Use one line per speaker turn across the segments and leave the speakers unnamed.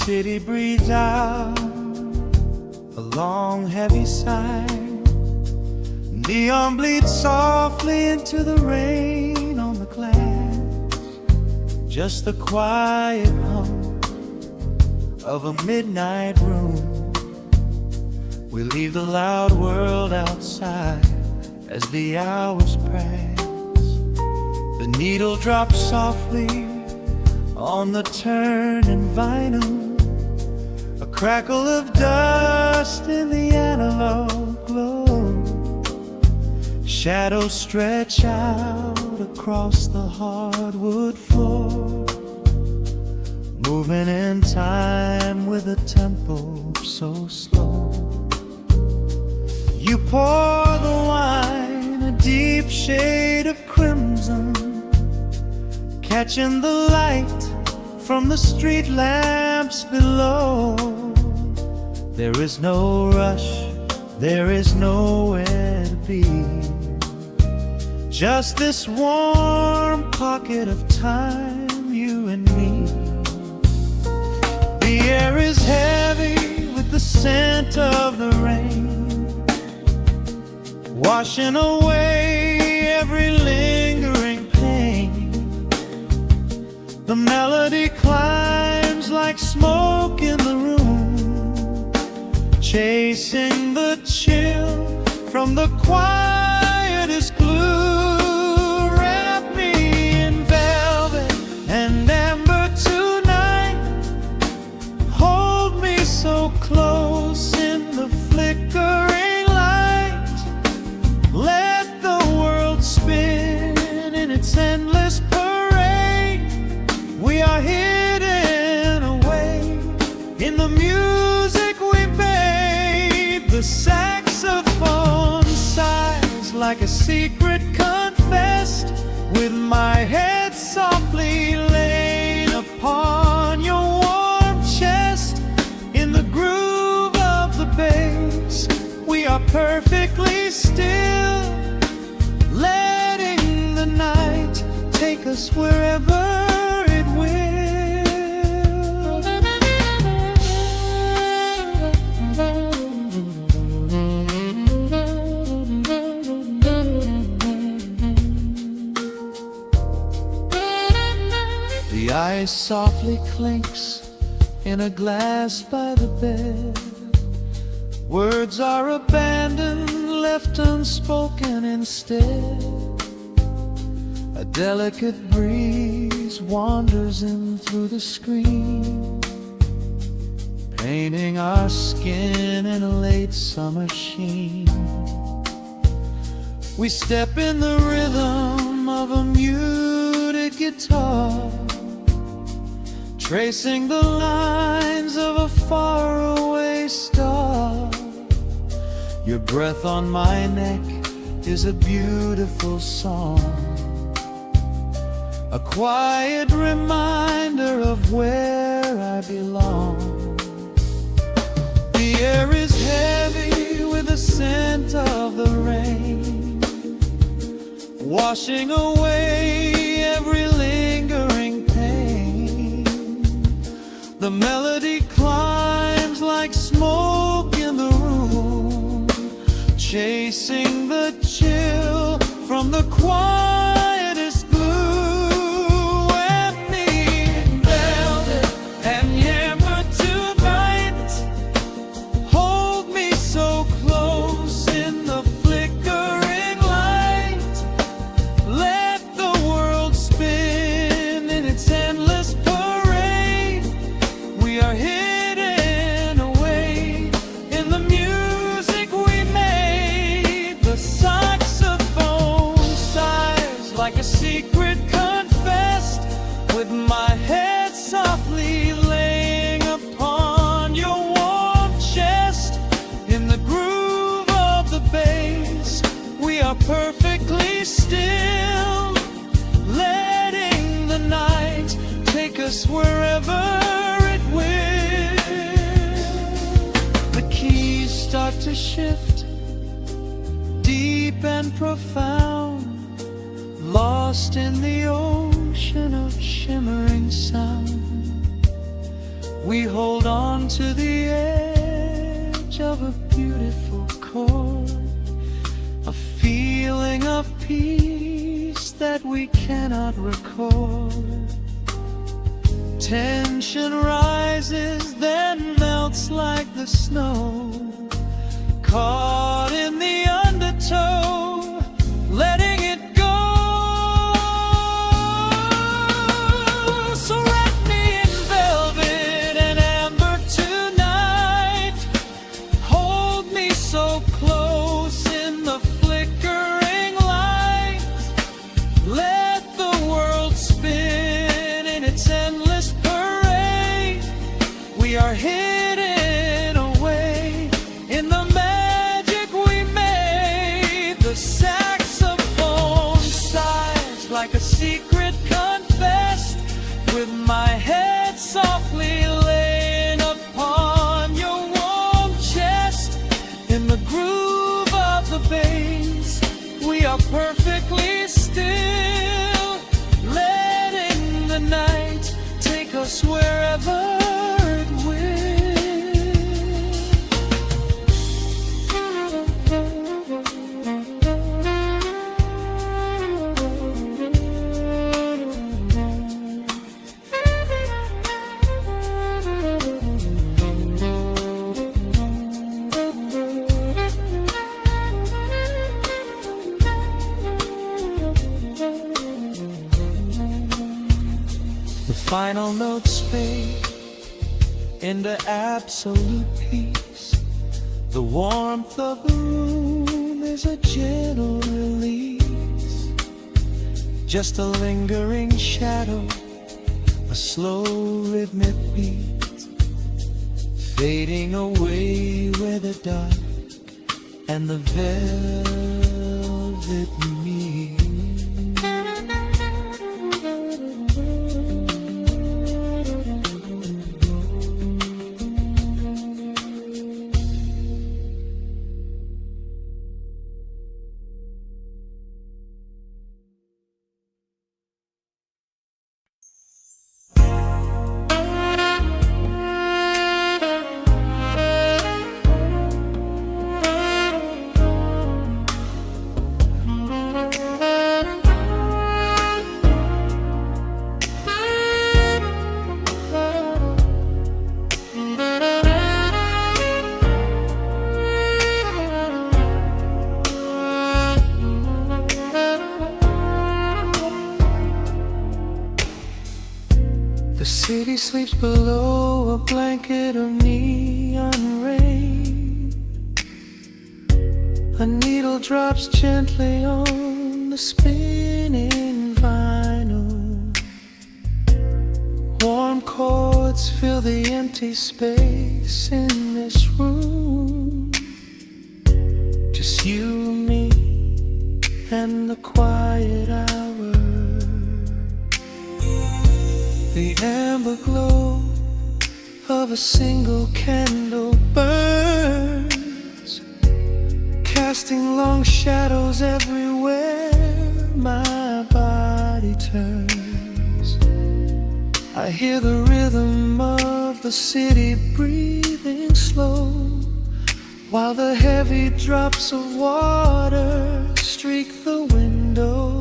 city breathes out a long heavy sigh. Neon bleeds softly into the rain on the glass. Just the quiet hum of a midnight room. We leave the loud world outside as the hours pass. The needle drops softly on the turning vinyl. A crackle of dust in the analog glow. Shadows stretch out across the hardwood floor, moving in time with a tempo so slow. You pour the wine, a deep shade of crimson, catching the light from the street lamps below. There is no rush, there is nowhere to be. Just this warm pocket of time, you and me. The air is heavy with the scent of the rain, washing away every lingering pain. The melody climbs like smoke in the room, chasing the chill from the quietest glue. Wrap me in velvet and amber tonight. Hold me so close in the flickering light. Let the world spin in its endless parade. We are hidden away in the music we made. The saxophone sighs like a secret confessed, with my head softly laid upon your warm chest. In the groove of the bass, we are perfectly still, letting the night take us wherever it will. The ice softly clinks in a glass by the bed. Words are abandoned, left unspoken instead. A delicate breeze wanders in through the screen, painting our skin in a late summer sheen. We step in the rhythm of a muted guitar, tracing the lines of a faraway star. Your breath on my neck is a beautiful song, a quiet reminder of where I belong. The air is heavy with the scent of the rain, washing away every lingering pain. The melody climbs like smoke in the room, chasing the chill from the quietest glue. Wrap me in velvet and amber tonight. Hold me so close in the flickering light. Let the world spin in its endless parade. We are hidden away in the music we made. The saxophone sighs like a secret confessed, with my head softly laying upon your warm chest. In the groove of the bass, we are perfectly still, letting the night take us wherever it will. The keys start to shift, deep and profound, lost in the ocean of shimmering sound. We hold on to the edge of a beautiful chord, a feeling of peace that we cannot record. Tension rises, then melts like the snow, caught in the undertow, letting it go. So wrap me in velvet and amber tonight, hold me so close in the flickering light, let the world spin in its endless parade. We are hidden away in the magic we made. The saxophone sighs like a secret confessed, with my head softly laying upon your warm chest. In the groove of the bass, we are perfectly still, letting the night take us wherever it will. The final notes fade into absolute peace. The warmth of the room is a gentle release, just a lingering shadow, a slow rhythmic beat, fading away where the dark and the velvet meet. The city sleeps below a blanket of neon rain. A needle drops gently on the spinning vinyl. Warm chords fill the empty space in this room. Just you, me, and the quiet hour. The amber glow of a single candle burns, casting long shadows everywhere my body turns. I hear the rhythm of the city breathing slow, while the heavy drops of water streak the window.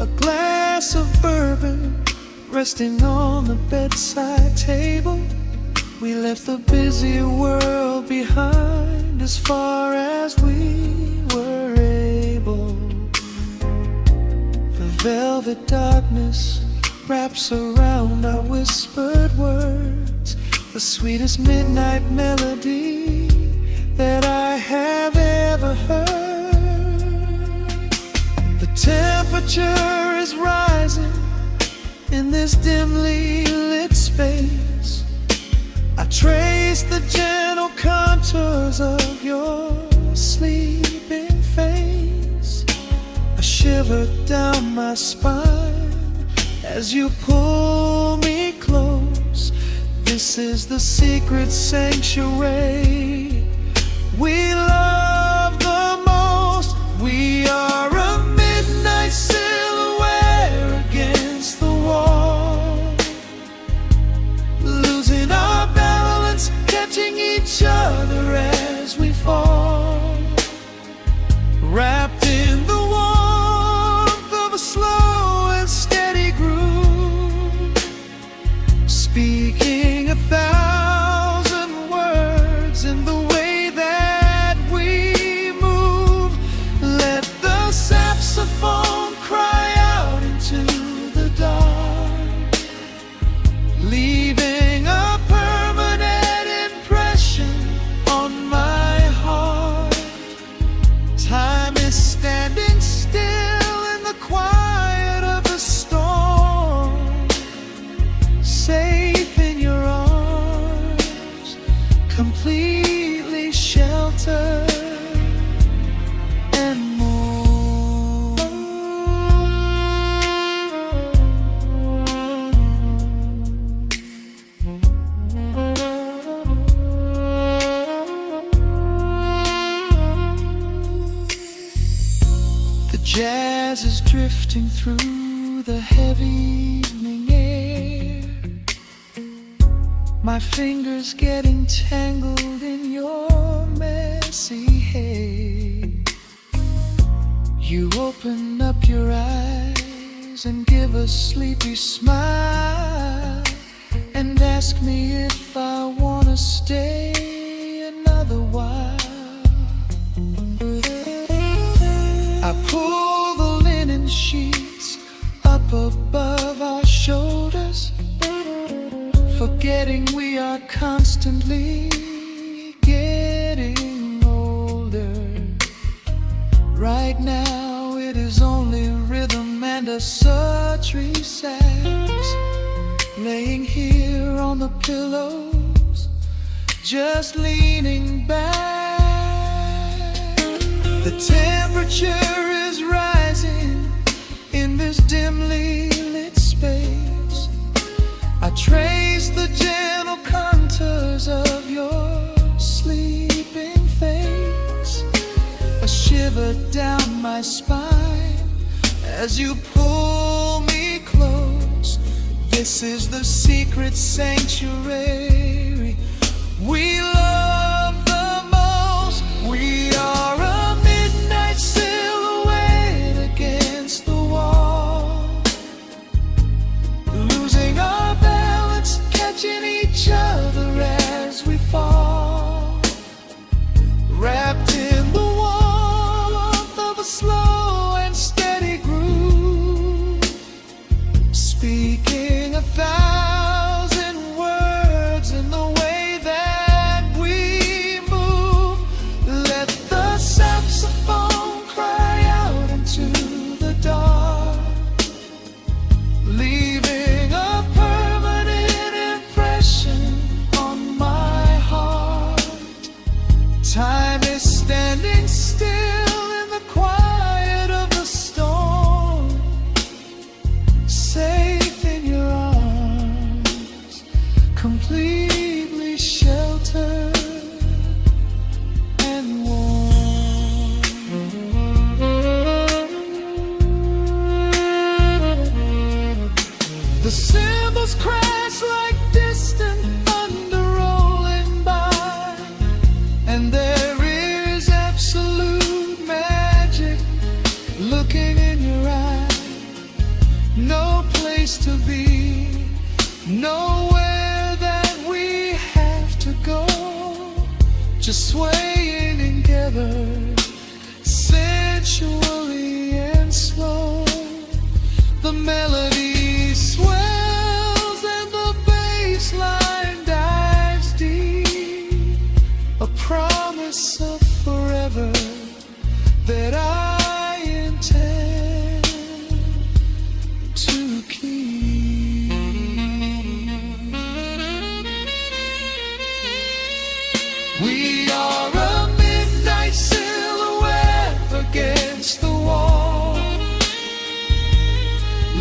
A glass of bourbon resting on the bedside table. We left the busy world behind as far as we were able. The velvet darkness wraps around our whispered words, the sweetest midnight melody that I have ever heard. The temperature is rising in this dimly lit space. I trace the gentle contours of your sleeping face. A shiver down my spine as you pull me close. This is the secret sanctuary we love the most. We are a midnight silhouette against the wall, completely sheltered and more. The jazz is drifting through the heavy evening air. My fingers getting tangled in your messy hair. You open up your eyes and give a sleepy smile and ask me if I wanna stay another while. I pull the linen sheets up above our shoulders, forgetting we are constantly getting older. Right now it is only rhythm and a sultry sax, laying here on the pillows, just leaning back. The temperature is rising in this dimly lit space. I trace the gentle contours of your sleeping face, a shiver down my spine as you pull me close. This is the secret sanctuary we love the most. We are a midnight silhouette against the wall, losing our balance, catching each other as we fall, wrapped in the warmth of a slow and steady groove, speaking 1,000 words in the way that we move. Let the saxophone cry out into the dark, leaving a permanent impression on my heart. Time is standing still in the quiet of the storm, safe in your arms, completely sheltered and warm. The cymbals crash like distant thunder rolling by, and there is absolute magic looking in your eyes. No place to be, nowhere that we have to go, just swaying together, sensually and slow. The melody swells and the bass line dives deep, a promise of forever that I intend to keep. We are a midnight silhouette against the wall,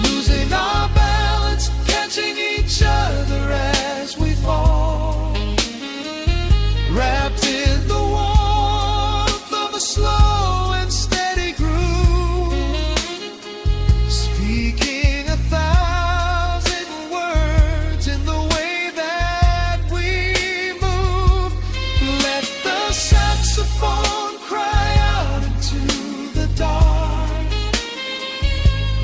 losing our balance, catching each other as we fall, wrapped in the warmth of a slow and steady groove, speaking 1,000 words in the way that we move. Let the saxophone cry out into the dark,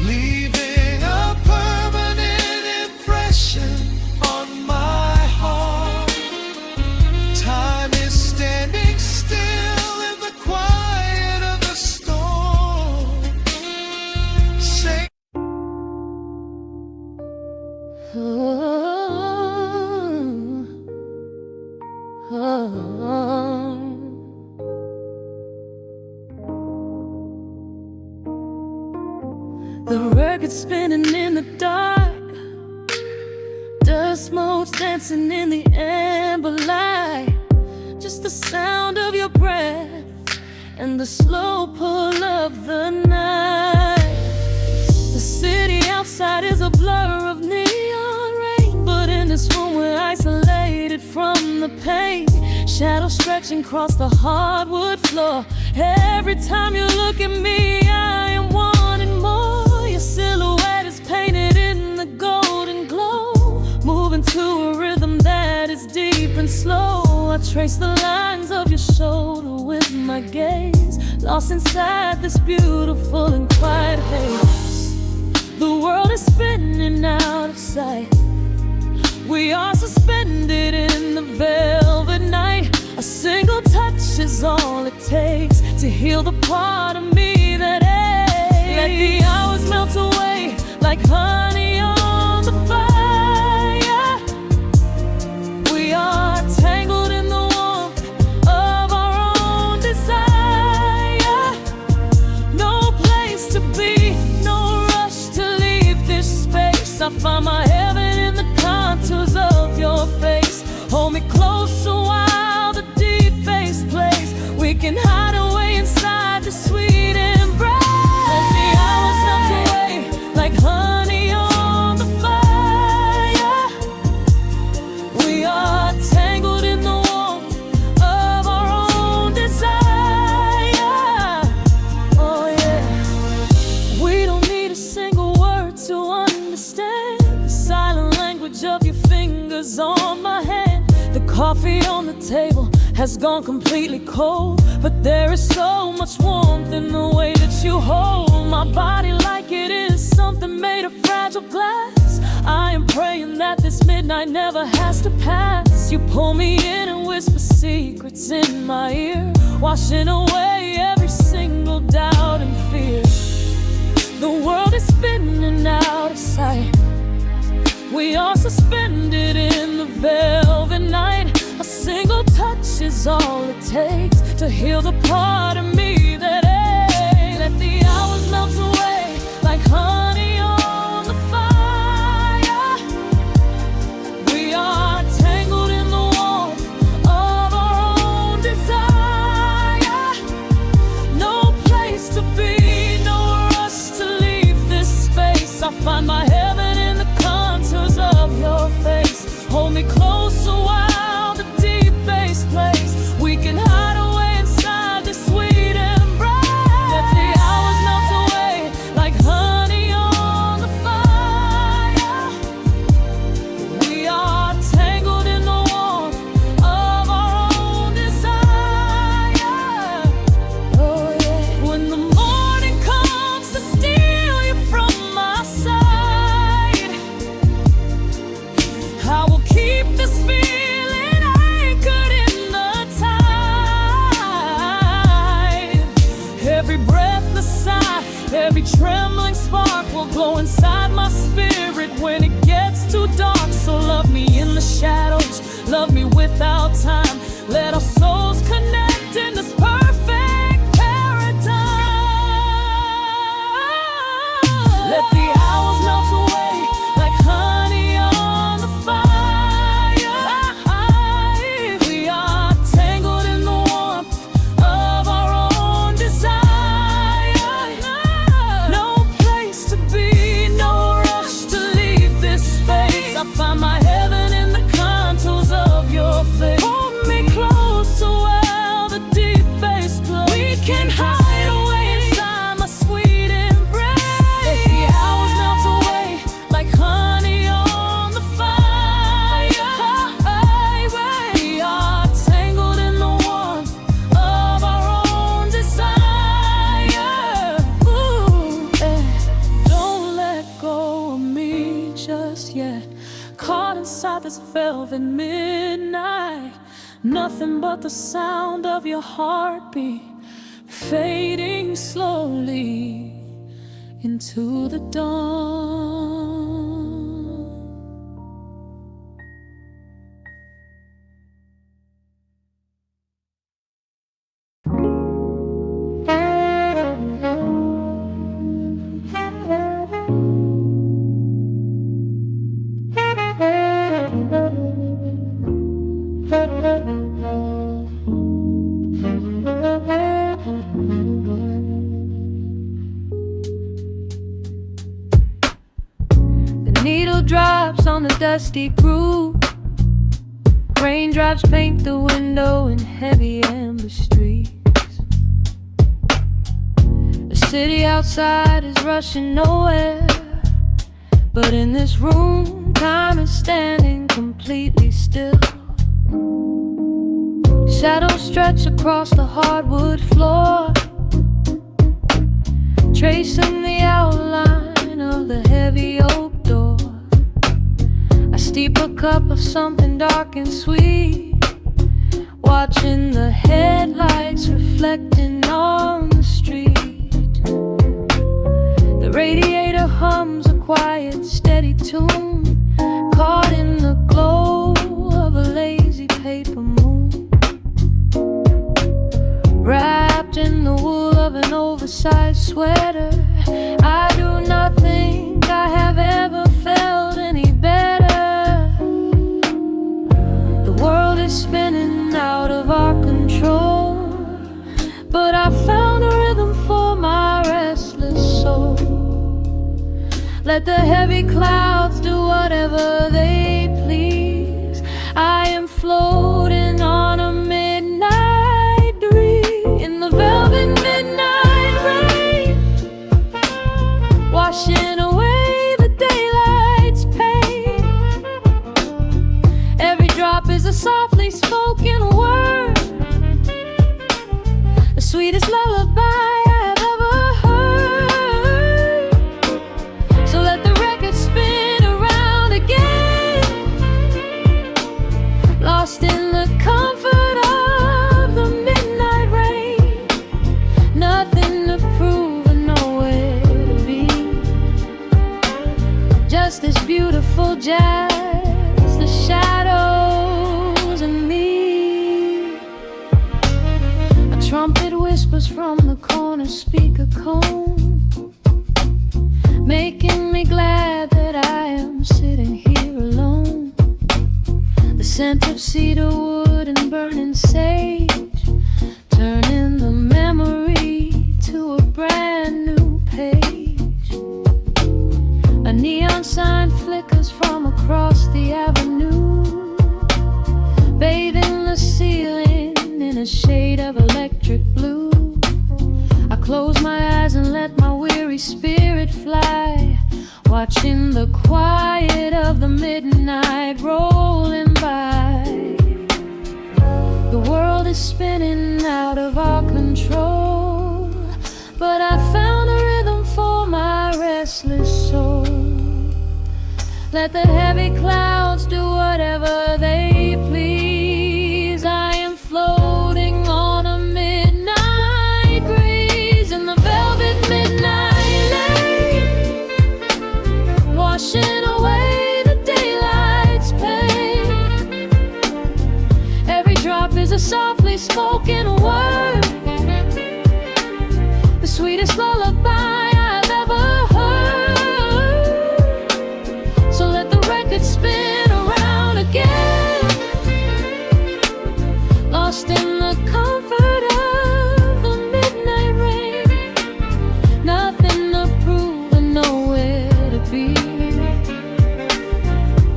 leaving a permanent impression on my heart. Time is standing still in the quiet of the storm. Say
The record spinning in the dark, dust motes dancing in the amber light. Just Just the sound of your breath and the slow pull of the night. The city outside is a blur of neon rain, but in this room we're isolated from the pain. Shadows stretching across the hardwood floor. Every time you look at me, I am wanting more. Your silhouette is painted in the golden glow, moving to a rhythm that is deep and slow. I trace the lines of your shoulder with my gaze, lost inside this beautiful and quiet haze. The world is spinning out of sight. We are suspended in the velvet night. A single touch is all it takes to heal the part of me that aches. Let the hours melt away like honey on the fire. We are tangled in the warmth of our own desire. No place to be, no rush to leave this space. I find my heaven in the contours of your face. Hold me closer while the deep bass plays. We can hide away inside the sweet embrace. Let the hours melt away like honey on the fire. We are tangled in the warmth of our own desire. Oh yeah. We don't need a single word to understand the silent language of your fingers on my hand. The coffee on the table has gone completely cold, but there is so much warmth in the way that you hold my body like it is something made of fragile glass. I am praying that this midnight never has to pass. You pull me in and whisper secrets in my ear, washing away every single doubt and fear. The world is spinning out of sight. We are suspended in the velvet night. A single touch is all it takes to heal the part of me that aches. Let the hours melt away like honey on the fire. We are tangled in the warmth of our own desire. No place to be, no rush to leave this space. I find my heaven in the contours of your face. Hold me closer while the deep bass plays. We can hide away inside this sweet embrace. Let the hours melt away like honey on the fire. We are tangled in the warmth of our own desire. Oh yeah. When the morning comes to steal you from my side, I will keep this feeling anchored in the tide. Every breathless sigh, every trembling spark will glow inside my spirit when it gets too dark. So love me in the shadows, love me without time. Let our souls connect in this perfect paradise. Let the hours melt away like honey on the fire. We are tangled in the warmth of our own desire. No place to be, no rush to leave this space. I find my heaven in the contours of your face. Hold me closer while the deep bass plays. We can hide away inside my sweet embrace. Let the hours melt away like honey on the fire. We are tangled in the warmth of our own desire. Ooh, don't let go of me just yet. Caught inside this velvet midnight. Nothing but the sound of your heartbeat fading slowly into the dawn. dusty groove. Raindrops paint the window in heavy amber streets. The city outside is rushing nowhere, but in this room, time is standing completely still. Shadows stretch across the hardwood floor, tracing the outline of the heavy oak door. I steep a cup of something dark and sweet, watching the headlights reflecting on the street. The radiator hums a quiet, steady tune, caught in the glow of a lazy paper moon. Wrapped in the wool of an oversized sweater, I do not think I have ever felt any better. The world is spinning out of our control, but I found a rhythm for my restless soul. Let the heavy clouds do whatever they please. I am floating on a midnight breeze, in the velvet midnight rain, washing away the daylight's pain. Every drop is a softly spoken word, the sweetest lullaby I have ever heard. So let the record spin around again, lost in the comfort of the midnight rain. Nothing to prove and nowhere to be, just this beautiful jazz, the shadows and me. A trumpet whispers from the corner speaker cone, making me glad that I am sitting here alone. The scent of cedar wood and burning sage, turning the memory to a brand new page. A neon sign flickers from across the avenue, bathing the ceiling in a shade of electric blue. I close my eyes and let my weary spirit fly, watching the quiet of the midnight rolling by. The world is spinning out of our control, but I found a rhythm for my restless soul. Let the heavy clouds do whatever they please. I am floating on a midnight breeze, in the velvet midnight lane, washing away the daylight's pain. Every drop is a softly spoken word, the sweetest lullaby I've ever heard. So let the record spin around again, lost in the comfort of the midnight rain. Nothing to prove and nowhere to be,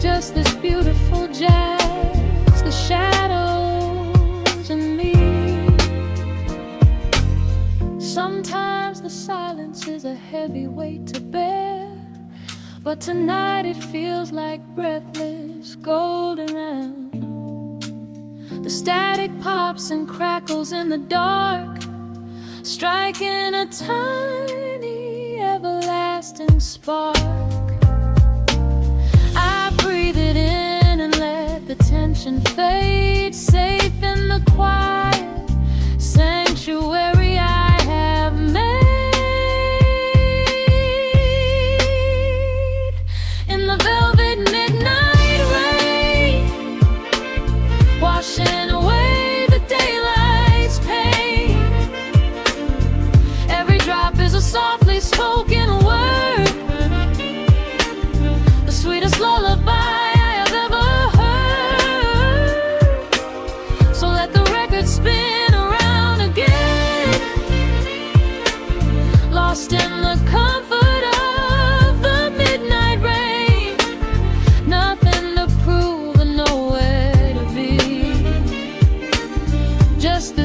just this beautiful jazz, the shadows and me. Sometimes the silence is a heavy weight to bear, but tonight it feels like breathless golden round. The static pops and crackles in the dark, striking a tiny everlasting spark. I breathe it in and let the tension fade, safe in the quiet sanctuary I have made. In the velvet midnight rain, washing away the daylight's pain. Every drop is a softly spoken word, the sweetest lullaby I have ever heard. So let the record spin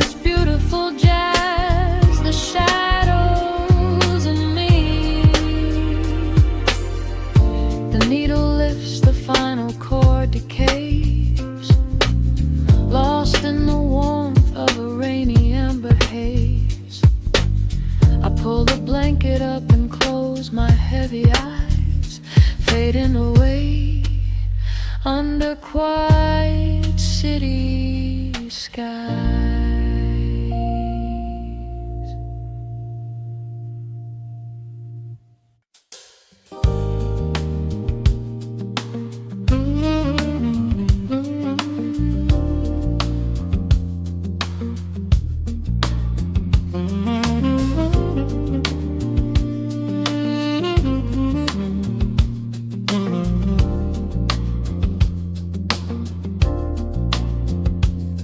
such beautiful jazz, the shadows and me. The needle lifts, the final chord decays, lost in the warmth of a rainy amber haze. I pull the blanket up and close my heavy eyes, fading away under quiet city skies.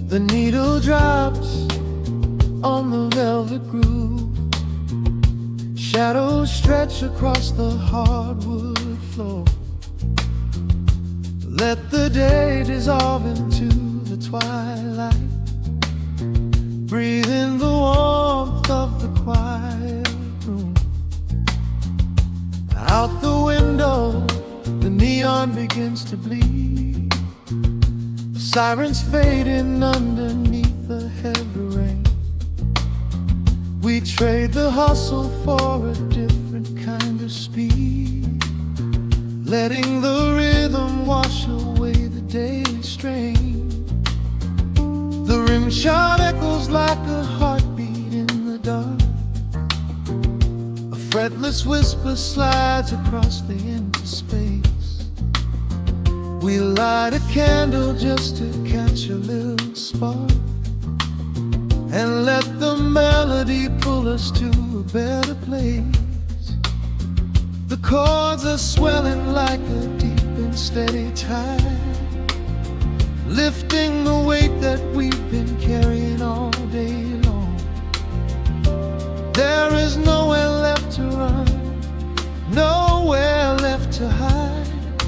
The needle drops on the velvet groove. Shadows stretch across the hardwood floor. Let the day dissolve into the twilight. Breathe in the warmth of the quiet room. Out the window, the neon begins to bleed. Sirens fading underneath the heavy rain. We trade the hustle for a different kind of speed, letting the rhythm wash away the daily strain. The rim shot echoes like a heartbeat in the dark. A fretless whisper slides across the empty space. We light a candle just to catch a little spark, and let the melody pull us to a better place. The chords are swelling like a deep and steady tide, lifting the weight that we've been carrying all day long. There is nowhere left to run, nowhere left to hide,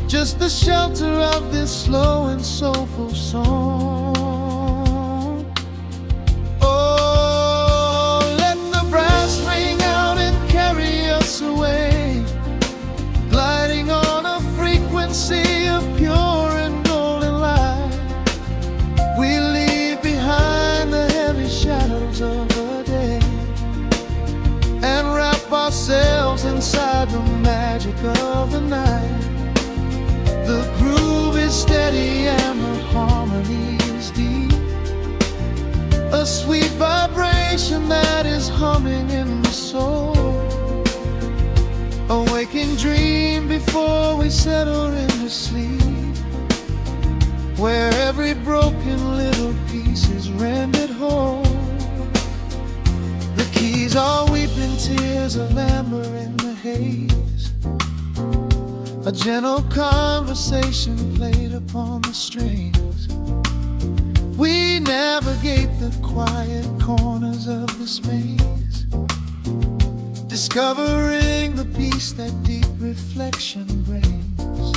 just the shelter of this slow and soulful song. Oh, let the brass ring out and carry us away, gliding on a frequency of pure and golden light. We leave behind the heavy shadows of the day and wrap ourselves inside the magic of the night. The groove is steady and the harmony is deep, a sweet vibration that is humming in the soul. A waking dream before we settle into sleep, where every broken little piece is rendered whole. The keys are weeping tears of amber in the haze, a gentle conversation played upon the strings. We navigate the quiet corners of this maze, discovering the peace that deep reflection brings.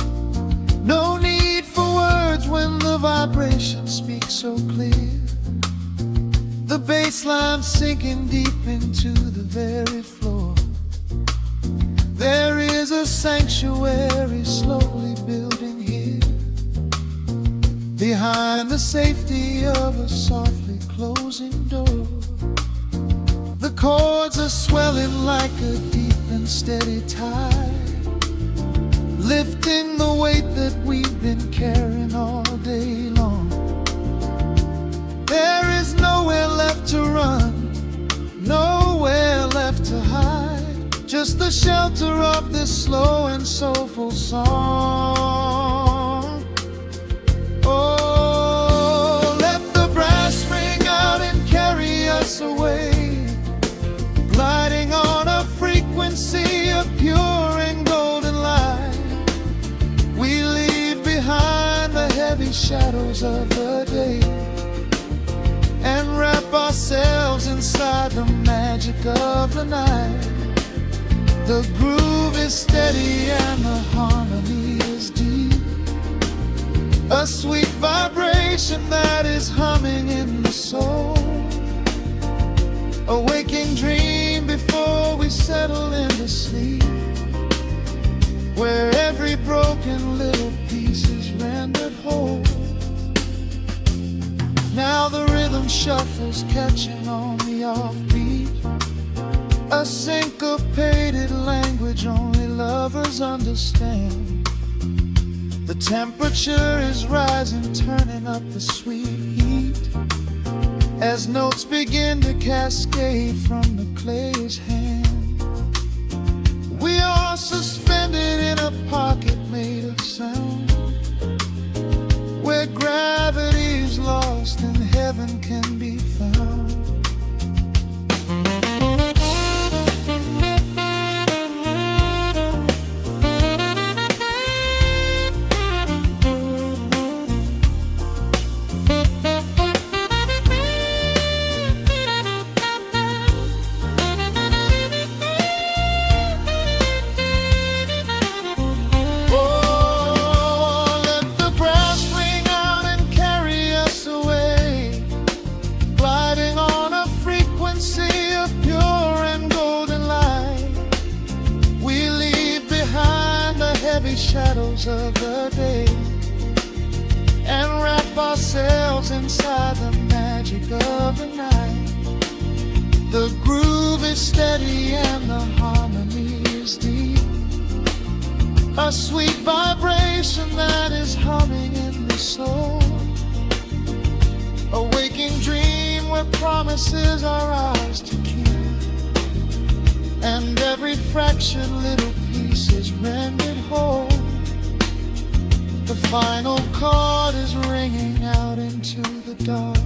No need for words when the vibration speaks so clear. The bass line sinking deep into the very floor. There is a sanctuary slowly building here, behind the safety of a softly closing door. The chords are swelling like a deep and steady tide, lifting the weight that we've been carrying all day long. There is nowhere left to run, nowhere left to hide, just the shelter of this slow and soulful song. Oh, let the brass ring out and carry us away, gliding on a frequency of pure and golden light. We leave behind the heavy shadows of the day and wrap ourselves inside the magic of the night. The groove is steady and the harmony is deep, a sweet vibration that is humming in the soul. a waking dream before we settle into sleep, where every broken little piece is rendered whole. Now the rhythm shuffles, catching on the offbeat, a syncopated language only lovers understand. The temperature is rising, turning up the sweet heat, as notes begin to cascade from the clay's hand. We are suspended in a pocket made of sound, where gravity is lost and heaven can be found. Shadows of the day and wrap ourselves inside the magic of the night. The groove is steady and the harmony is deep, a sweet vibration that is humming in the soul, a waking dream where promises are ours to keep, and every fractured little piece is rendered whole. The final chord is ringing out into the dark,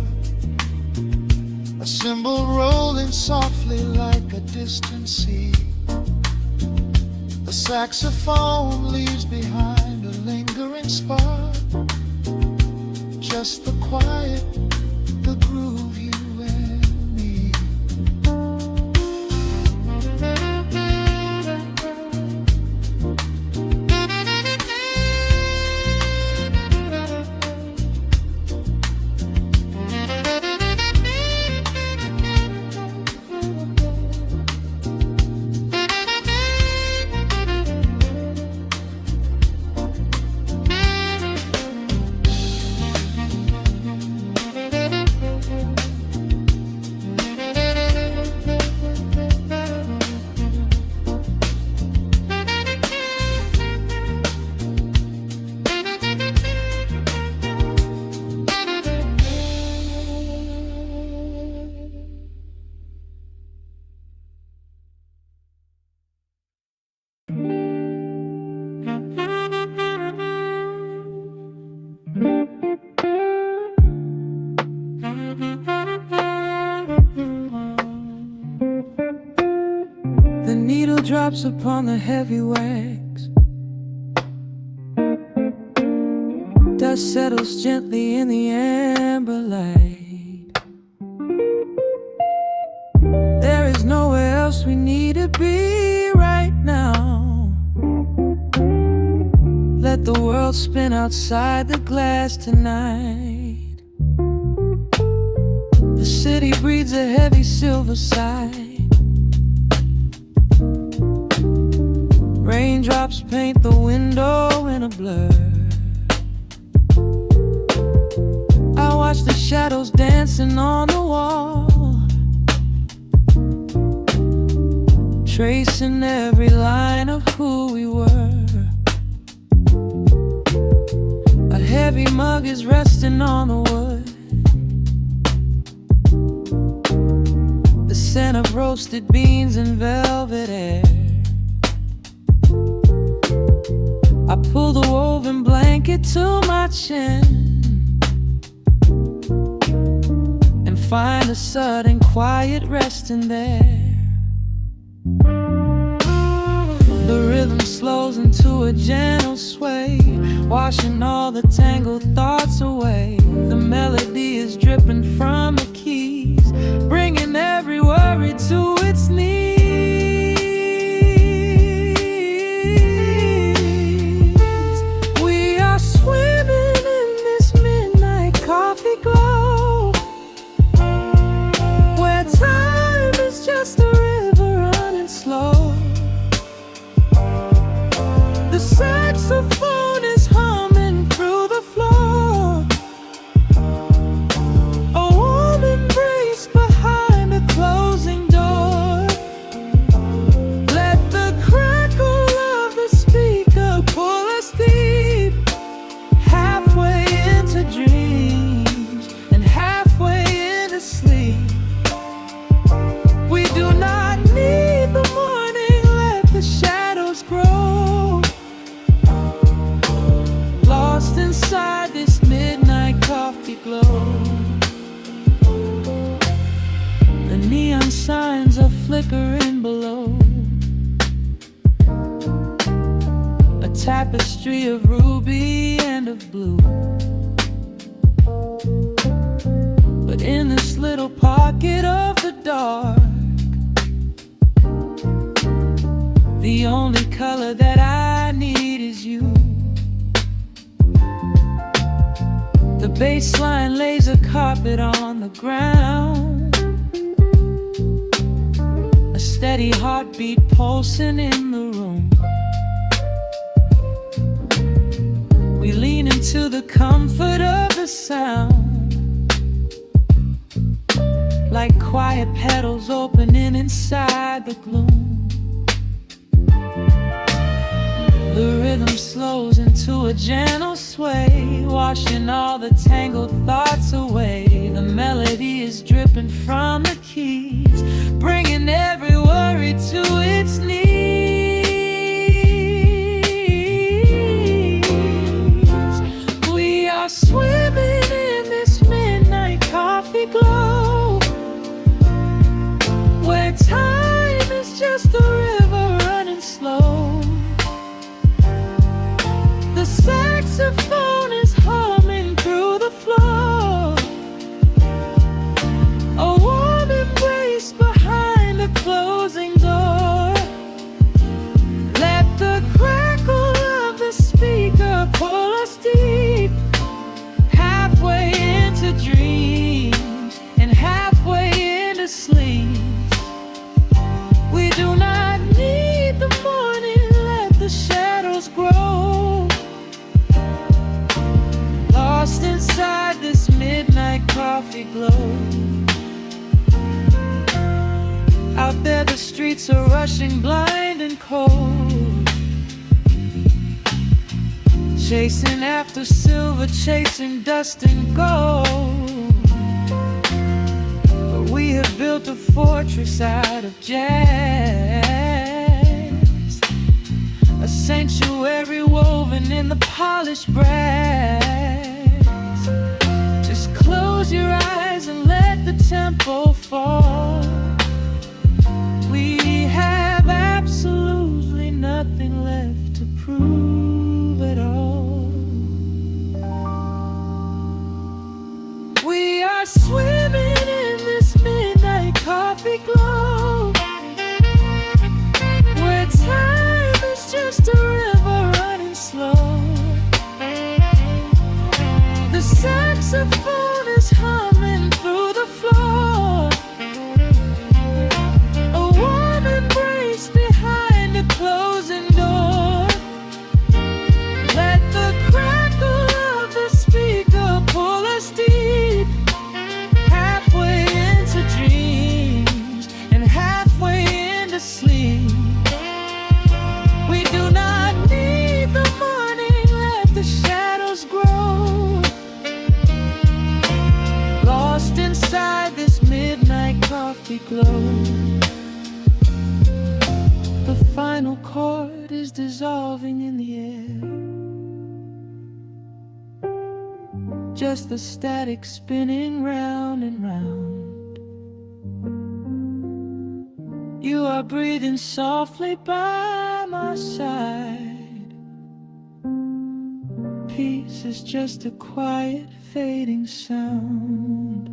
a cymbal rolling softly like a distant sea. The saxophone leaves behind a lingering spark, just the quiet, the groove, you and me. The needle drops upon the heavy wax, dust settles gently in the amber light. There is nowhere else we need to be right now. Let the world spin outside the glass tonight. The city breathes a heavy silver sigh. Raindrops paint the window in a blur. I watch the shadows dancing on the wall, tracing every line of who we were. A heavy mug is resting on the wood, the scent of roasted beans and velvet air. I pull the woven blanket to my chin and find a sudden quiet resting there. The rhythm slows into a gentle sway, washing all the tangled thoughts away. The melody is dripping from the keys, bringing every worry to its knees. We are swimming in this midnight coffee glow, where time
flickering below. A tapestry of ruby and of blue. But in this little pocket of the dark, the only color that I need is you. The baseline lays a carpet on the ground, a steady heartbeat pulsing in the room. We lean into the comfort of the sound, like quiet petals opening inside the gloom. The rhythm slows into a gentle sway, washing all the tangled thoughts away. The melody is dripping from the keys, bringing every worry to its knees. We are swimming in this midnight coffee glow, where time is just a river running slow. The saxophone is humming through the floor, a warm embrace behind a closing door. Let the crackle of the speaker pull us deep, halfway into dreams and halfway into sleep. We do not need the morning, let the shadows grow. Lost inside this midnight coffee glow. Out there the streets are rushing blind and cold, chasing after silver, chasing dust and gold. But we have built a fortress out of jazz, a sanctuary woven in the polished brass. Just close your eyes and let the tempo fall. We have absolutely nothing left to prove at all. We are swimming in this midnight coffee glow, where time is just a river running slow. The saxophone is humming through the floor, a warm embrace behind a closing door. Let the crackle of the speaker pull us deep, halfway into dreams and halfway into sleep. We do not need the morning, let the shadows grow. Lost inside this midnight coffee glow. The final chord is dissolving in the air, just the static spinning round and round. You are breathing softly by my side. Peace is just a quiet fading sound.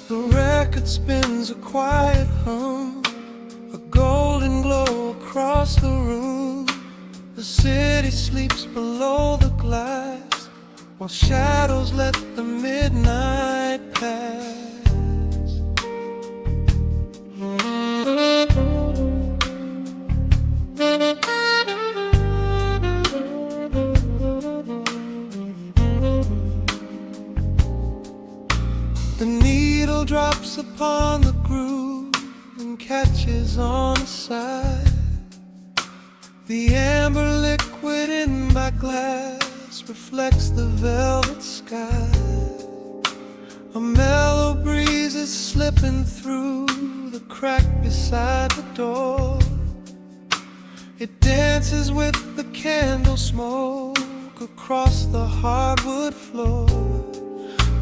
The record spins a quiet hum, a golden glow across the room. The city sleeps below the glass, while shadows let the midnight pass. The needle drops upon the groove and catches on the side. The amber liquid in my glass reflects the velvet sky. A mellow breeze is slipping through the crack beside the door. It dances with the candle smoke across the hardwood floor.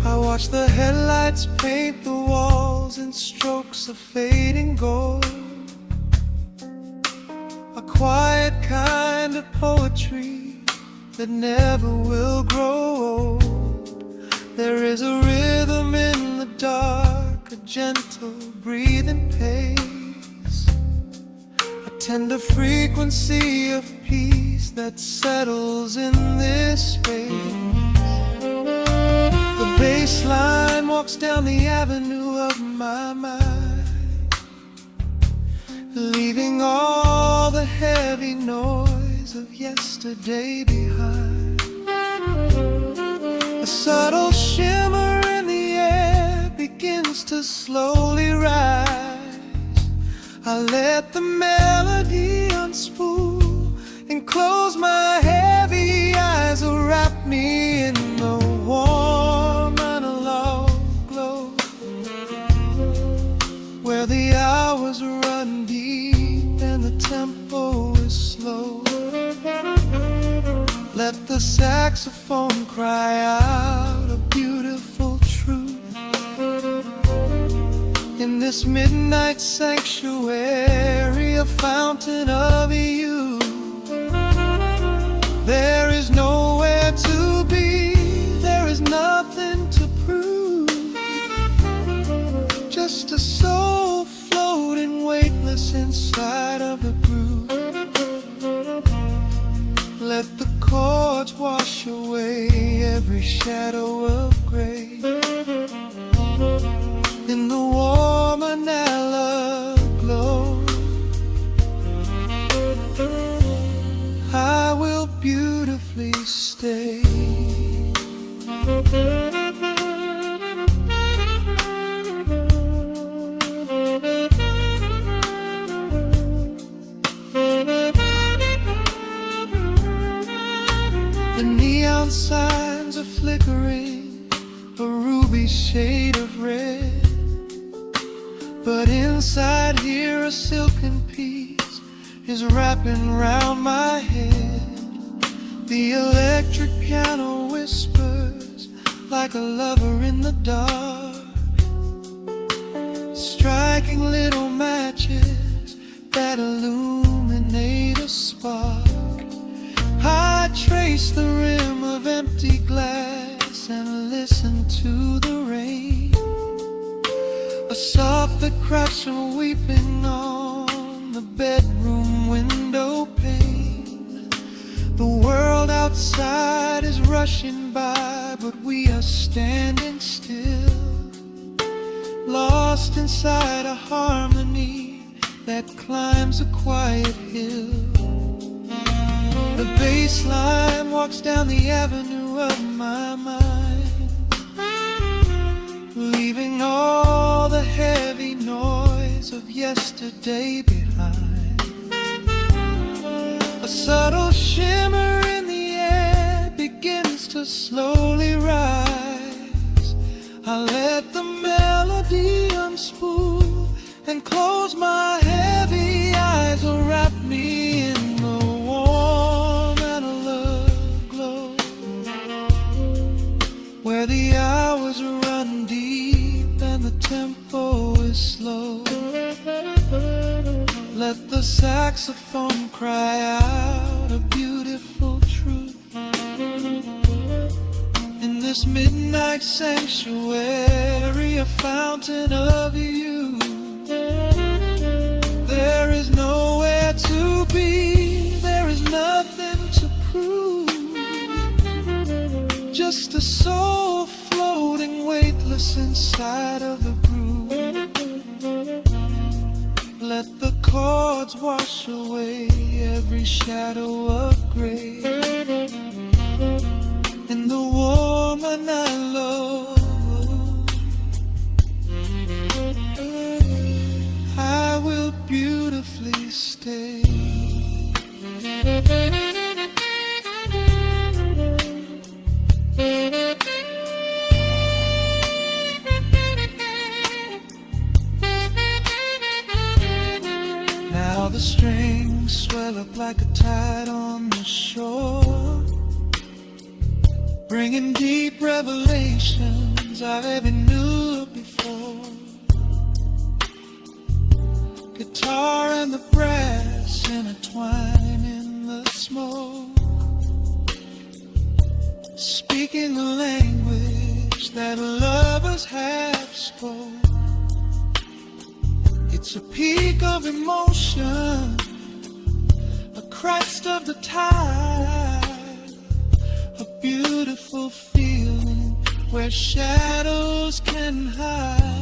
I watch the headlights paint the walls in strokes of fading gold. A quiet kind of poetry that never will grow old. There is a rhythm in the dark, a gentle breathing pace, a tender frequency of peace that settles in this space. The bass line walks down the avenue of my mind, leaving all the heavy noise of yesterday behind. A subtle shimmer in the air begins to slowly rise. I let the melody unspool and close my heavy eyes, wrap me in the warm analog glow, where the hours run deep and the tempo is slow. Let the saxophone cry out a beautiful truth. In this midnight sanctuary, a fountain of youth. There is nowhere to be, there is nothing to prove. Just a soul floating weightless inside of the groove. Let the chords wash away every shadow of gray. In the warm analog glow, I will beautifully stay. The neon signs are flickering, a ruby shade of red. But inside here a silken peace is wrapping round my head. The electric piano whispers like a lover in the dark, striking little matches that illuminate a spark. I trace the rim of empty glass and listen to the rain, a soft that cracks from weeping on the bedroom window pane. The world outside is rushing by, but we are standing still, lost inside a harmony that climbs a quiet hill. The bass line walks down the avenue of my mind, leaving all the heavy noise of yesterday behind. A subtle shimmer in the air begins to slowly rise. I let the melody unspool and close my heavy eyes, wrap me in the warm analog glow, where the hours run deep and the tempo is slow. Let the saxophone cry out a beautiful truth. In this midnight sanctuary, a fountain fountain of you. There is nowhere to be, there is nothing to prove. Just a soul floating weightless inside of the groove. Let the chords wash away every shadow of gray. In the woman I love, I will beautifully stay. Now the strings swell up like a tide on the shore, bringing deep revelations I've ever knew before. Guitar and the brass intertwine in the smoke, speaking a language that lovers have spoke. It's a peak of emotion, a crest of the tide, a beautiful feeling where shadows can hide.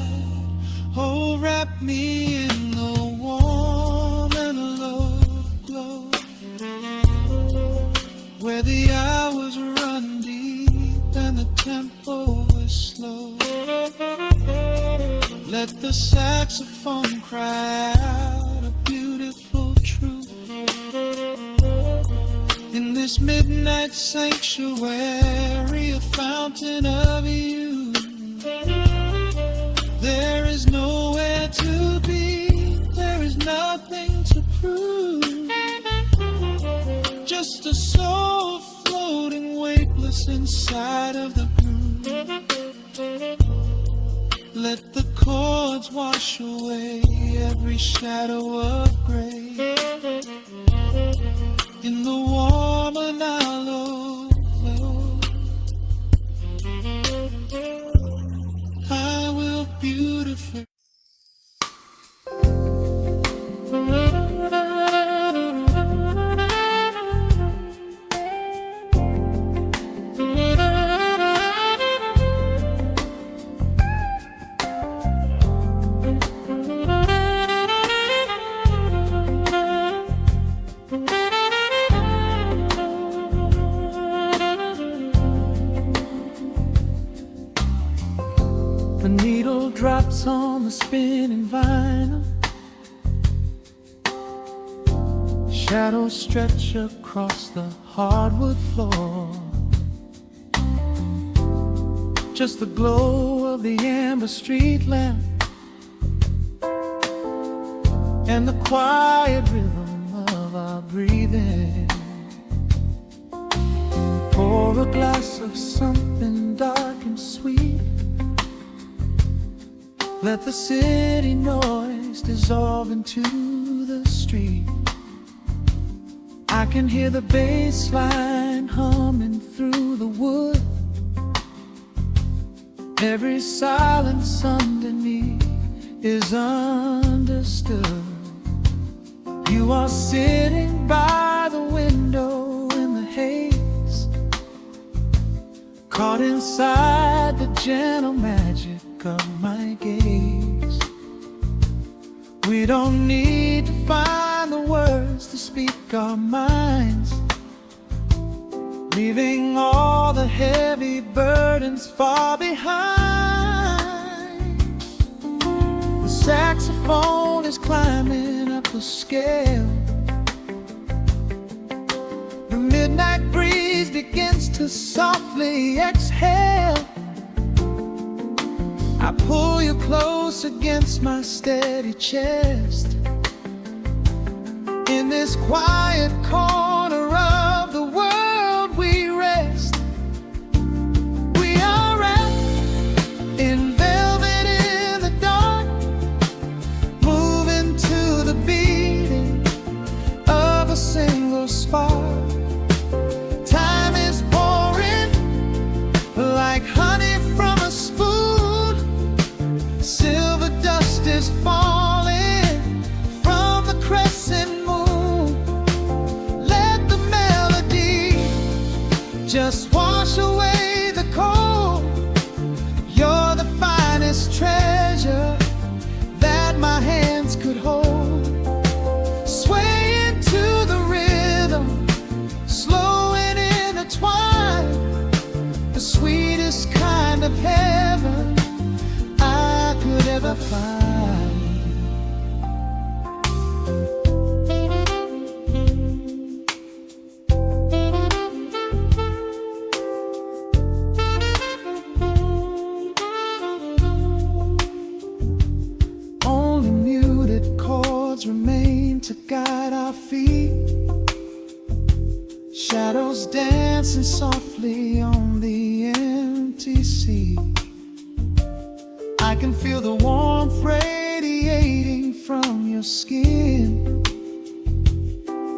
Oh, wrap me in the warm and love glow, where the hours run deep and the tempo is slow. Let the saxophone cry out a beautiful truth. In this midnight sanctuary, a fountain of you. There is nowhere to be, there is nothing to prove. Just a soul floating weightless inside of the groove. Let the chords wash away every shadow of gray. In the warm and hollow glow, I will beautifully. The needle drops on the spinning vinyl, shadows stretch across the hardwood floor. Just the glow of the amber street lamp and the quiet rhythm of our breathing. Pour a glass of something dark and sweet. Let the city noise dissolve into the street. I can hear the bass line humming through the wood. Every silence underneath is understood. You are sitting by the window in the haze, caught inside the gentle magic of my gaze. We don't need to find the words to speak our minds, leaving all the heavy burdens far behind. The saxophone is climbing up the scale. The midnight breeze begins to softly exhale. I pull you close against my steady chest. In this quiet corner of the world we rest. We are wrapped in velvet in the dark, moving to the beating of a single spark. Time is pouring like honey from a spoon, Silver dust is falling from the crescent moon. Let the melody just wash away the cold. You're the finest treasure that my hands could hold. Swaying to the rhythm, slow and intertwined, the sweetest kind of heaven I could ever find. Only muted chords remain to guide our feet, shadows dancing softly on the empty sea. I can feel the warmth radiating from your skin.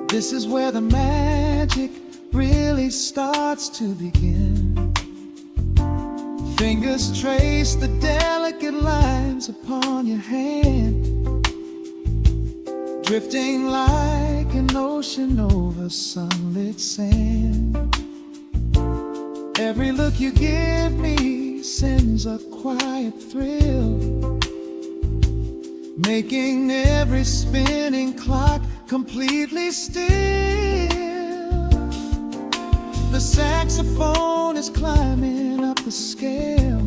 This is where the magic really starts to begin. Fingers trace the delicate lines upon your hand, drifting like an ocean over sunlit sand. Every look you give me sends a quiet thrill, making every spinning clock completely still. The saxophone is climbing up the scale.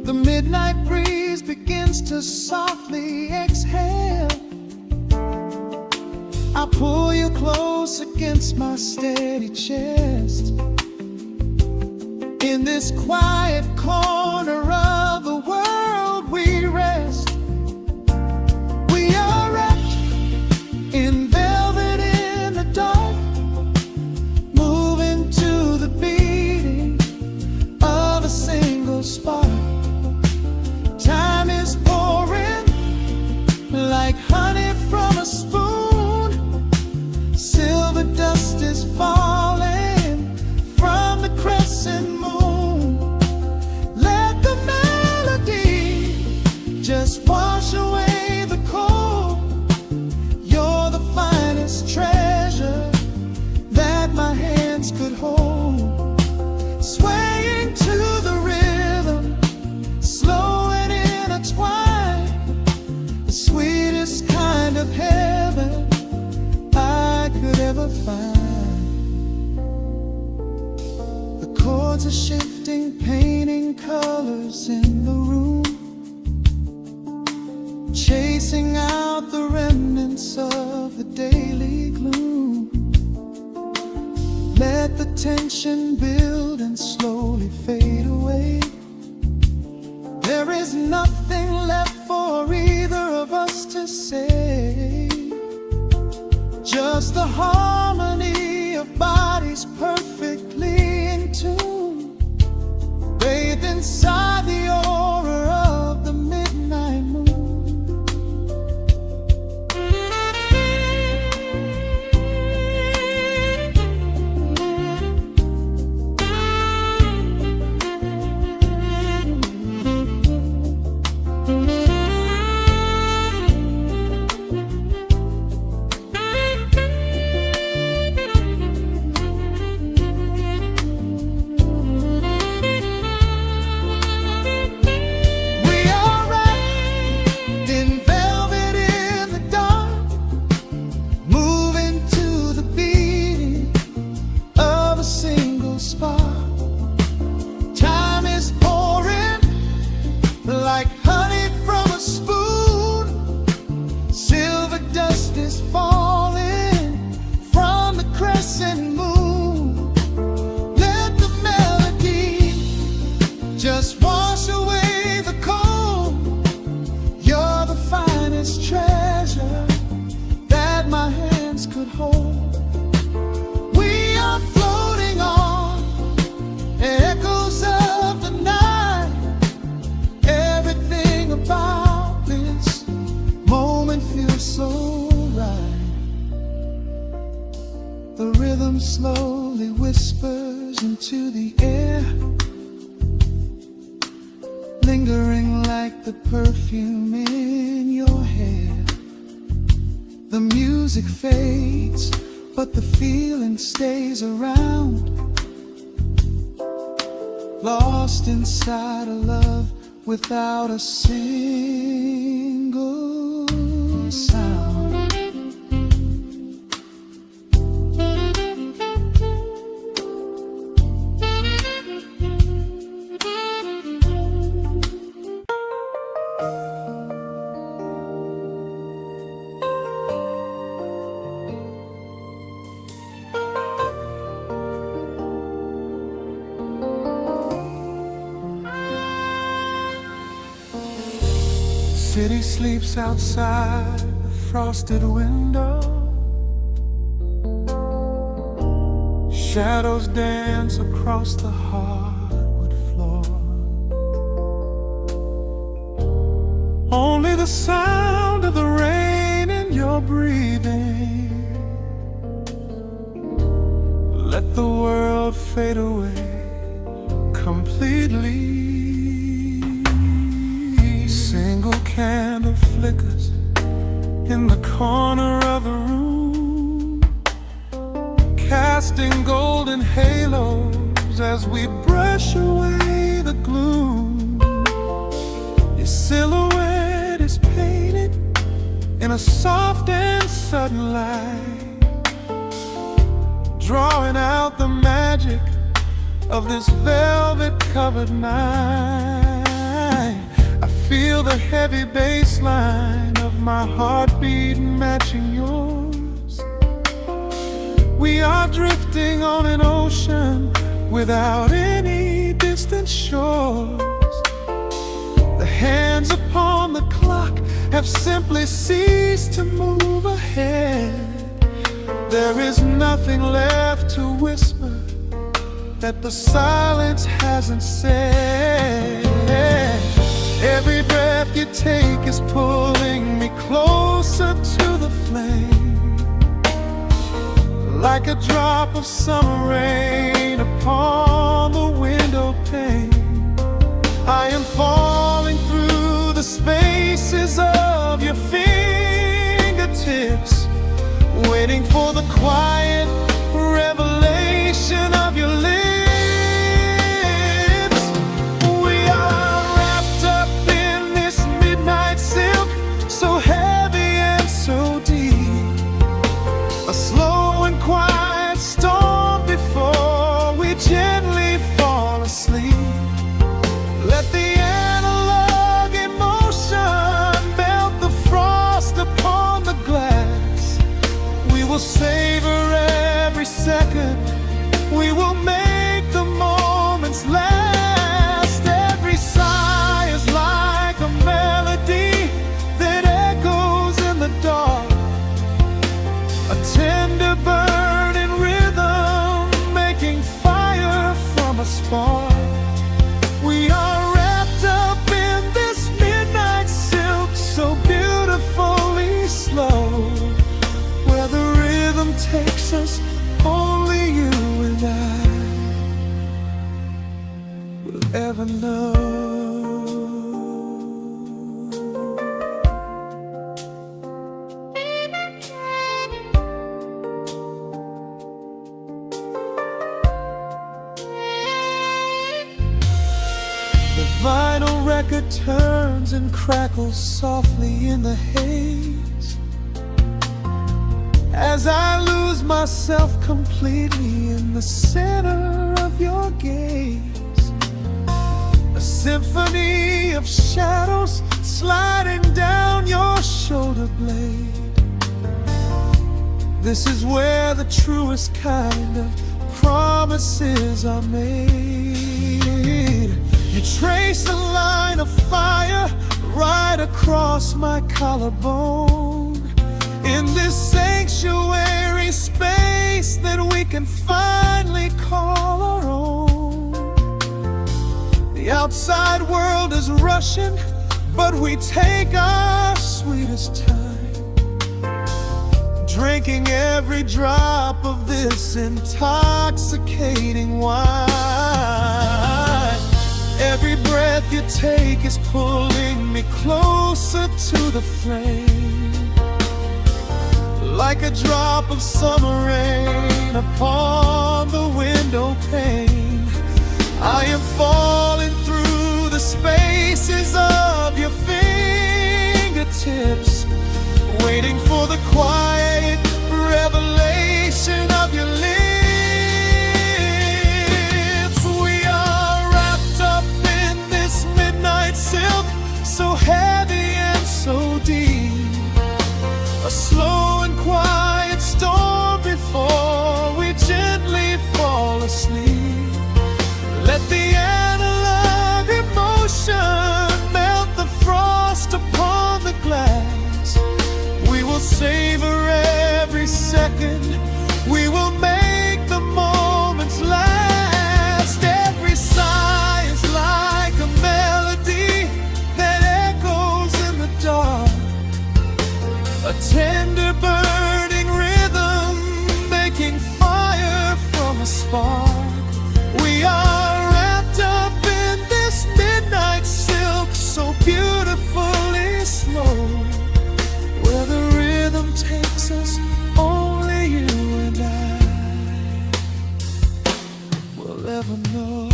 The midnight breeze begins to softly exhale. I pull you close against my steady chest. In this quiet corner of the world we rest. We are wrapped in velvet in the dark, moving to the beating of a single spark. Time is pouring like honey from a spoon. Silver dust is falling from the crescent moon. Let the melody just wash away the cold. You're the finest treasure that my hands could hold. Swaying to the rhythm, slow and intertwined, the sweetest kind of heaven I could ever find. The chords are shifting, painting colors in the room, chasing out the remnants of the daily gloom. Let the tension build and slowly fade away. There is nothing left for either of us to say, just the harmony of bodies perfectly in tune, bathed inside the aura of the midnight moon. Like honey from a spoon, silver dust is falling from the crescent moon. Let the melody just wash away the cold. You're the finest treasure that my hands could hold. We are floating on echoes of the night. About this moment feels so right. The rhythm slowly whispers into the air, lingering like the perfume in your hair. The music fades, but the feeling stays around. Lost inside a love without a single sound. City sleeps outside the frosted window. Shadows dance across the hardwood floor. Only the sound of the rain in your breathing. Let the world fade away completely. Single candle flickers in the corner of the room, casting golden halos as we brush away the gloom. Your silhouette is painted in a soft and sudden light, drawing out the magic of this velvet-covered night. I feel the heavy bass line of my heartbeat matching yours. We are drifting on an ocean without any distant shores. The hands upon the clock have simply ceased to move ahead. There is nothing left to whisper that the silence hasn't said. Every breath you take is pulling me closer to the flame, like a drop of summer rain upon the window pane. I am falling through the spaces of your fingertips, waiting for the quiet revelation of your lips. So heavy and so deep, a slow and quiet storm before we gently fall asleep. Let the analog emotion melt the frost upon the glass. We will savor every second, we will make the moments last. Every sigh is like a melody dark, a tender burning rhythm making fire from a spark. We are wrapped up in this midnight silk, so beautifully slow, where the rhythm takes us, only you and I will ever know. The vinyl record turns and crackles softly in the haze, as I lose myself completely in the center of your gaze. A symphony of shadows sliding down your shoulder blade. This is where the truest kind of promises are made. You trace a line of fire right across my collarbone, in this sanctuary space that we can finally call our own. The outside world is rushing, but we take our sweetest time, drinking every drop of this intoxicating wine. Every breath you you take is pulling me closer to the flame, like a drop of summer rain upon the window pane. I am falling through the spaces of your fingertips, waiting for the quiet revelation of your lips. We are wrapped up in this midnight silk, so heavy and so deep, a slow and quiet storm before we gently fall asleep. Let the analog emotion melt the frost upon the glass. We will savor every second, we will make the moments last. Every sigh is like a melody that echoes in the dark, a tender burning rhythm making fire from a spark. We are wrapped up in this midnight silk, so beautifully slow, where the rhythm takes us, only you and I will ever know.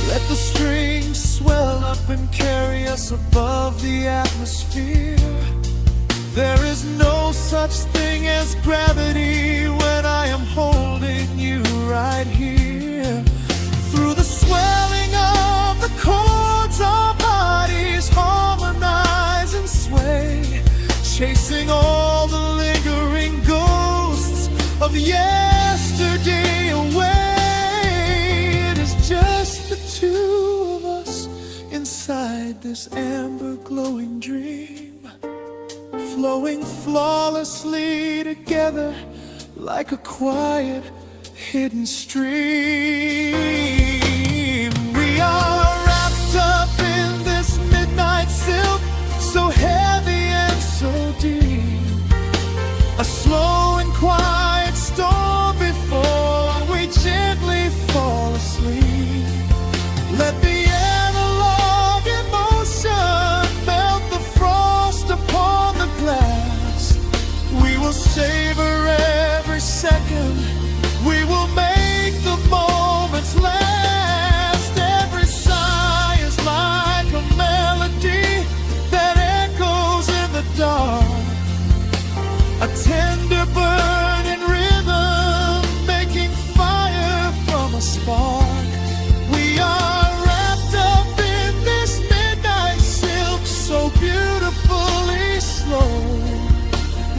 Let the strings swell up and carry us above the atmosphere. There is no such thing as gravity when I am holding you right here. Through the swelling of the chords, our bodies harmonize and sway, chasing all the lingering ghosts of yesterday away. It is just the two of us inside this amber glowing dream, flowing flawlessly together like a quiet hidden stream. We are wrapped up in this midnight silk, so heavy and so deep, a slow and quiet storm before we gently fall asleep. Let the analog emotion melt the frost upon the glass. We will savor every second, we will make the moments last. Every sigh is like a melody that echoes in the dark, a tender burning rhythm making fire from a spark. We are wrapped up in this midnight silk, so beautifully slow,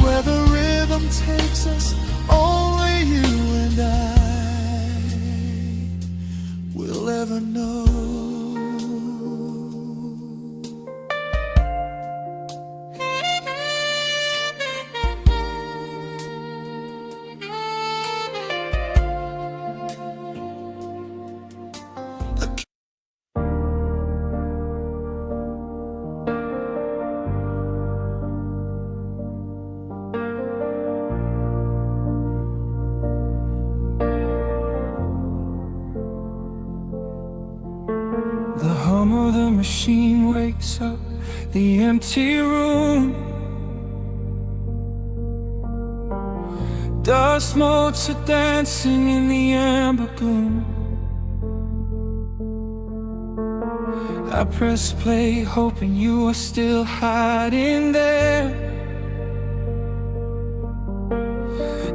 where the rhythm takes us, only you and I will ever know.
The hum of the machine wakes up the empty room. Dust motes are dancing in the amber gloom. I press play, hoping you are still hiding there.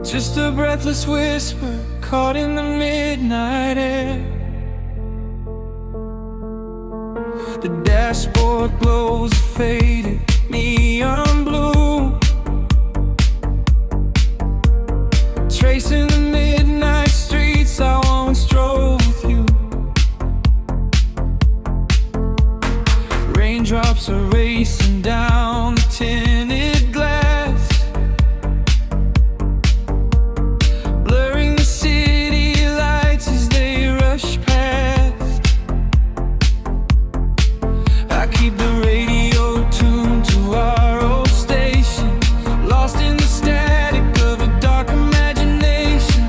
Just a breathless whisper caught in the midnight air. The dashboard glows a faded neon blue, tracing the midnight streets I once drove with you. Raindrops are racing down the tinted glass, blurring the city lights as they rush past. I keep the radio tuned to our old station, lost in the static of a dark imagination.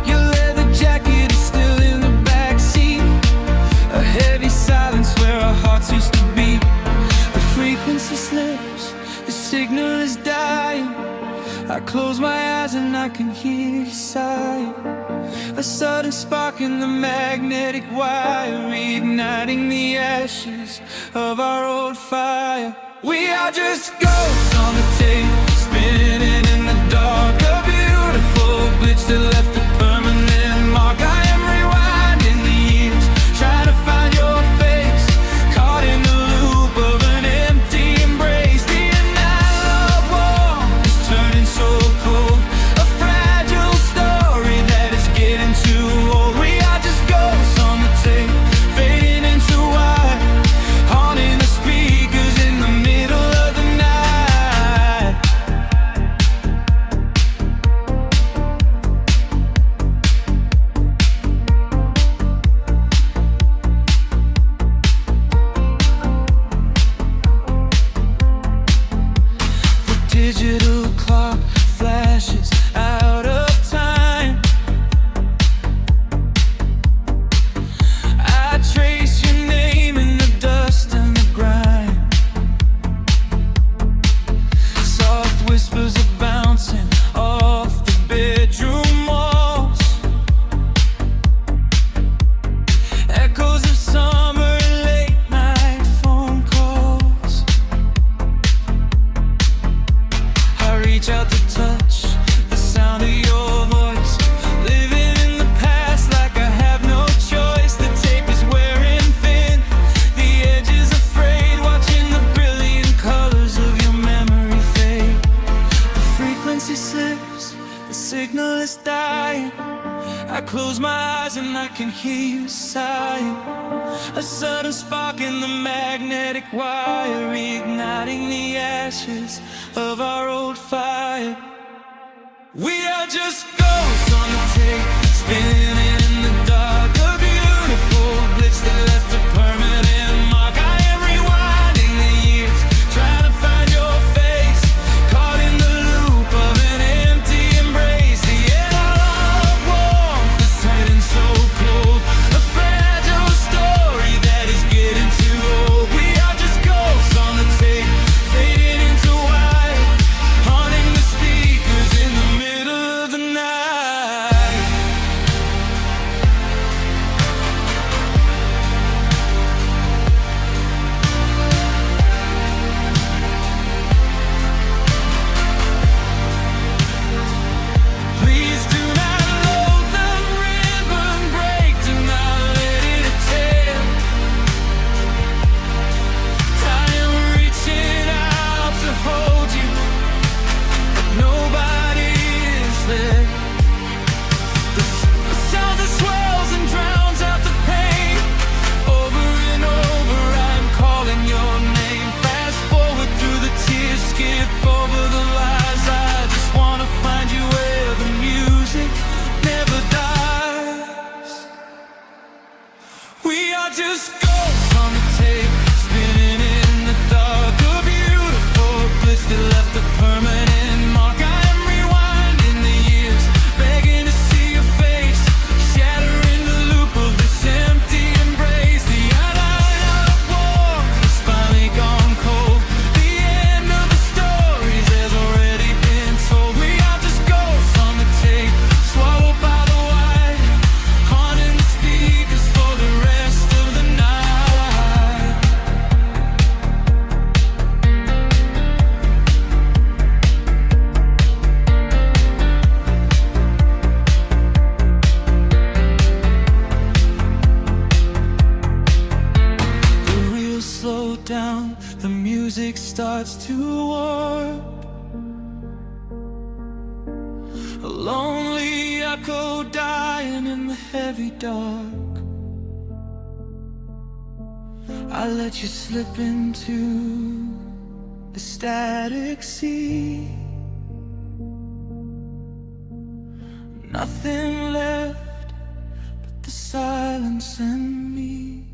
Your leather jacket is still in the backseat. I close my eyes and I can hear you sigh. A sudden spark in the magnetic wire, reigniting the ashes of our old fire. We are just ghosts on the tape, spinning in the dark. A beautiful glitch that left a permanent mark. I am rewinding the years, trying to find your face, caught in the loop of an empty embrace. The analog warmth is turning so cold, a fragile story that is getting too old. We are just ghosts on the tape, fading into white, haunting the speakers in the middle of the night. The digital clock flashes out of time. I trace your name in the dust and the grime. Soft whispers are bouncing off the bedroom walls, echoes of summer late night phone calls. I reach out to touch the sound of your voice, living in the past like I have no choice. The tape is wearing thin, the edge is afraid, watching the brilliant colors of your memory fade. The frequency slips, the signal is dying. I close my eyes and I can hear you sighing. A sudden spark in the magnetic wire, reigniting the ashes of our old fire. We are just ghosts on the tape, spinning in the dark. A beautiful glitch that left a permanent mark. I am rewinding the years, trying to find your face, caught in the loop of an empty embrace. The analog warmth is turning so cold, a fragile story that is getting too old. We are just ghosts on the tape, fading into white, haunting the speakers in the middle of the night. Please do not load the ribbon break, do not let it tear. I am reaching out to hold you, but nobody is there. The sound that swells and drowns out the pain. Over and over I'm calling your name. Fast forward through the tears, skip over the lies. I just wanna find you where the music never dies. We are just ghosts on the tape, spinning in the dark. A beautiful glitch that left a permanent mark. I am rewinding the years, begging to see your face, shattering the loop of this empty embrace. The analog warmth has finally gone cold, the end of the stories has already been told. We are just ghosts on the tape, swallowed by the wire, haunting the speakers for the rest of the night. The wheels slow down, the music starts to warp. A lonely echo dying in the heavy dark. I let you slip into the static sea. Nothing left but the silence and me.